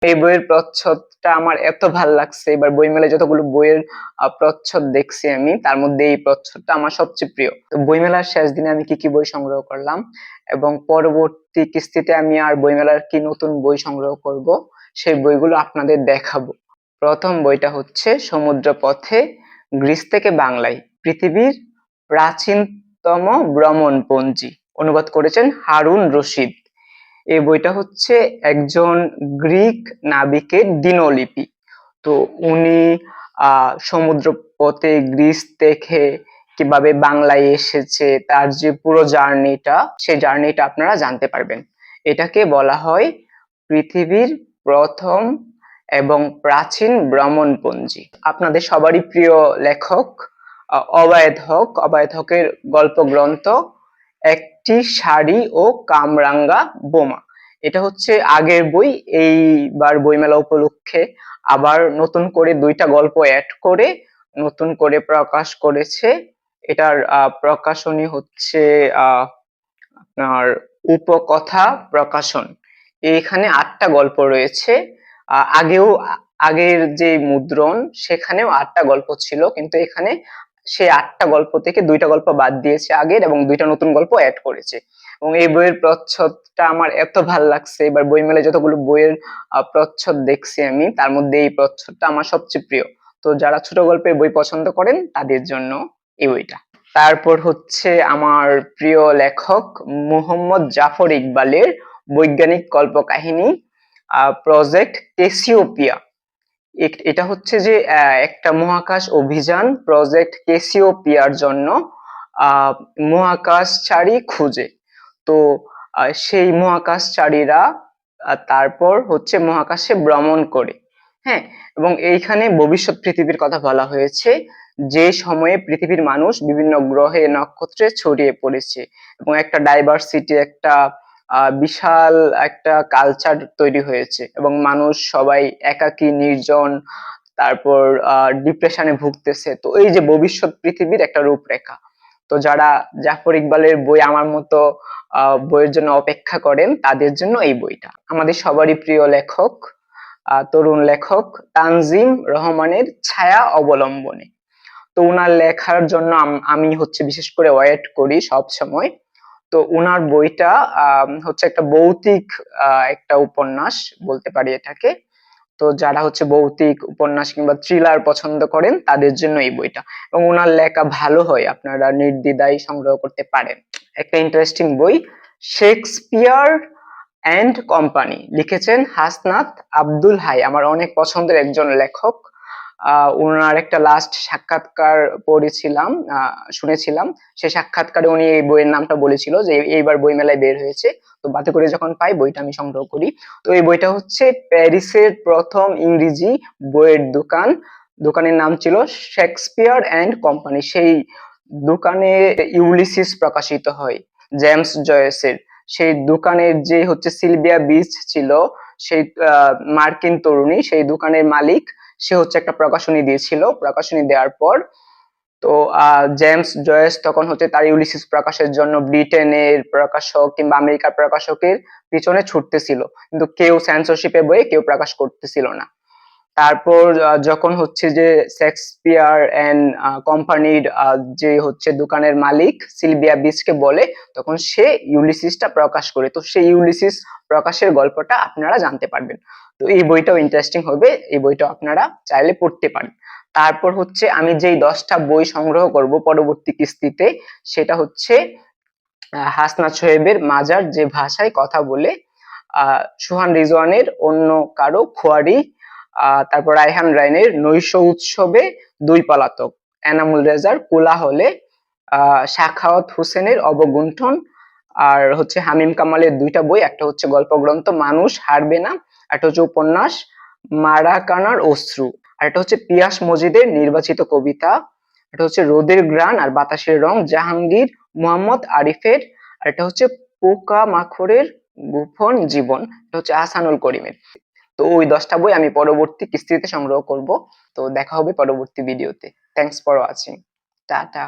এই বইয়ের প্রচ্ছদটা আমার এত ভাল লাগছে, এবার বইমেলায় যতগুলো বইয়ের প্রচ্ছদ দেখছি আমি, তার মধ্যে এই প্রচ্ছদটা আমার সবচেয়ে প্রিয়। তো বইমেলার শেষ দিনে আমি কি কি বই সংগ্রহ করলাম এবং পরবর্তী কিস্তিতে আমি আর বইমেলার কি নতুন বই সংগ্রহ করব, সেই বইগুলো আপনাদের দেখাবো। প্রথম বইটা হচ্ছে সমুদ্র পথে, গ্রিস থেকে বাংলায়, পৃথিবীর প্রাচীনতম ভ্রমণপঞ্জি। অনুবাদ করেছেন হারুন রশিদ। এই বইটা হচ্ছে একজন গ্রিক নাবিকের দিনলিপি। তো উনি সমুদ্র পথে গ্রিস থেকে কিভাবে বাংলায় এসেছে, তার যে পুরো জার্নিটা, সেই জার্নিটা আপনারা জানতে পারবেন। এটাকে বলা হয় পৃথিবীর প্রথম এবং প্রাচীন ভ্রমণপঞ্জি। আপনাদের সবারই প্রিয় লেখক অবায়েদ হক, অবায়েদ হকের গল্প গ্রন্থ একটি শাড়ি ও কামরাঙ্গা বোমা। এটা হচ্ছে আগের বই, এইবার বইমেলা উপলক্ষে আবার নতুন করে দুইটা গল্প অ্যাড করে নতুন করে প্রকাশ করেছে। এটার প্রকাশনী হচ্ছে আপনার উপকথা প্রকাশন। এইখানে 8টা গল্প রয়েছে। আগের যে মুদ্রণ, সেখানেও 8টা গল্প ছিল, কিন্তু এখানে সেই 8টা গল্প থেকে 2টা গল্প বাদ দিয়েছে আগের এবং 2টা নতুন গল্প অ্যাড করেছে। এবং এই বইয়ের প্রচ্ছদটা আমার এত ভাল লাগছে, এবার বইমেলায় যতগুলো বইয়ের প্রচ্ছদ দেখছি আমি, তার মধ্যে এই প্রচ্ছদটা আমার সবচেয়ে প্রিয়। তো যারা ছোট গল্পের বই পছন্দ করেন তাদের জন্য এই বইটা। তারপর হচ্ছে আমার প্রিয় লেখক মুহম্মদ জাফর ইকবালের বৈজ্ঞানিক কল্পকাহিনী প্রজেক্ট ক্যাসিওপিয়া। এটা হচ্ছে যে একটা মহাকাশ অভিযান, প্রজেক্ট ক্যাসিওপিয়ার জন্য মহাকাশচারী খুঁজে। তো সেই মহাকাশচারীরা তারপর হচ্ছে মহাকাশে ভ্রমণ করে। হ্যাঁ, এবং এইখানে ভবিষ্যৎ পৃথিবীর কথা বলা হয়েছে, যে সময়ে পৃথিবীর মানুষ বিভিন্ন গ্রহে নক্ষত্রে ছড়িয়ে পড়েছে এবং একটা ডাইভার্সিটি, একটা বিশাল একটা কালচার তৈরি হয়েছে এবং মানুষ সবাই একাকী, নির্জন, তারপর ডিপ্রেশনে ভুগতেছে। তো এই যে ভবিষ্যৎ পৃথিবীর একটা রূপরেখা। তো যারা জাফর ইকবালের বই আমার মতো বইয়ের জন্য অপেক্ষা করেন, তাদের জন্য এই বইটা। আমাদের সবারই প্রিয় লেখক, তরুণ লেখক তানজিম রহমানের ছায়া অবলম্বনে। তো উনার লেখার জন্য আমি হচ্ছে বিশেষ করে ওয়েট করি সব সময়। তো উনার বইটা হচ্ছে একটা ভৌতিক একটা উপন্যাস বলতে পারি এটাকে। তো যারা হচ্ছে ভৌতিক উপন্যাস কিংবা থ্রিলার পছন্দ করেন, তাদের জন্য এই বইটা। এবং উনার লেখা ভালো হয়, আপনারা নির্দ্বিধায় সংগ্রহ করতে পারেন। একটা ইন্টারেস্টিং বই, শেক্সপিয়ার এন্ড কোম্পানি, লিখেছেন হাসনাত আব্দুল হাই, আমার অনেক পছন্দের একজন লেখক। উনার একটা লাস্ট সাক্ষাৎকার পড়েছিলাম, শুনেছিলাম। সেই সাক্ষাৎকারে উনি এই বইয়ের নামটা বলেছিল যে এইবার বই মেলায় বের হয়েছে। তো বাতে করে যখন পাই, বইটা আমি সংগ্রহ করি। তো এই বইটা হচ্ছে প্যারিসের প্রথম ইংরেজি বইয়ের দোকান, দোকানের নাম ছিল শেক্সপিয়ার এন্ড কোম্পানি। সেই দোকানে ইউলিসিস প্রকাশিত হয় জেমস জয়েসের। সেই দোকানের যে হচ্ছে সিলভিয়া বিচ ছিল, সেই মার্কিন তরুণী, সেই দোকানের মালিক, সে হচ্ছে একটা প্রকাশনী দিয়েছিল। প্রকাশনী দেওয়ার পর তো জেমস জয়েস তখন হচ্ছে তার ইউলিসিস প্রকাশের জন্য ব্রিটেনের প্রকাশক কিংবা আমেরিকার প্রকাশকের পিছনে ছুটতেছিল, কিন্তু কেউ সেন্সরশিপে বইয়ে কেউ প্রকাশ করতেছিল না। তারপর যখন হচ্ছে যে শেক্সপিয়ার এন্ড কোম্পানির যে হচ্ছে দোকানের মালিক সিলভিয়া বিচকে বলে, তখন সে ইউলিসিসটা প্রকাশ করে। তো সেই ইউলিসিস প্রকাশের গল্পটা আপনারা জানতে পারবেন। তো এই বইটাও ইন্টারেস্টিং হবে, এই বইটাও আপনারা চাইলে পড়তে পারেন। তারপর হচ্ছে আমি যেই 10টা বই সংগ্রহ করব পরবর্তী কিস্তিতে, সেটা হচ্ছে হাসনাত সোহেবের মাজার যে ভাষায় কথা বলে, সুহান রিজওয়ানের অন্য কারো খোয়ারি, তারপর রায়হান রাইনের নৈশ উৎসবে দুই পলাতক, এনামুল রেজার কোলাহলে, সাখাওয়াত হোসেনের অবগুণ্ঠন, আর হচ্ছে হামিম কামালের 2টা বই, একটা হচ্ছে গল্প গ্রন্থ মানুষ হারবে না, একটা হচ্ছে উপন্যাস মারাকানার অশ্রু, আর একটা হচ্ছে পিয়াস মজিদের নির্বাচিত কবিতা, এটা হচ্ছে রোদের গ্রান আর বাতাসের রং জাহাঙ্গীর মোহাম্মদ আরিফের, আর এটা হচ্ছে পোকা মাখড়ের গোপন জীবন, এটা হচ্ছে আহসানুল করিমের। তো ওই 10টা বই আমি পরবর্তী কিস্তিতে সংগ্রহ করব। তো দেখা হবে পরবর্তী ভিডিওতে। Thanks for watching. টাটা।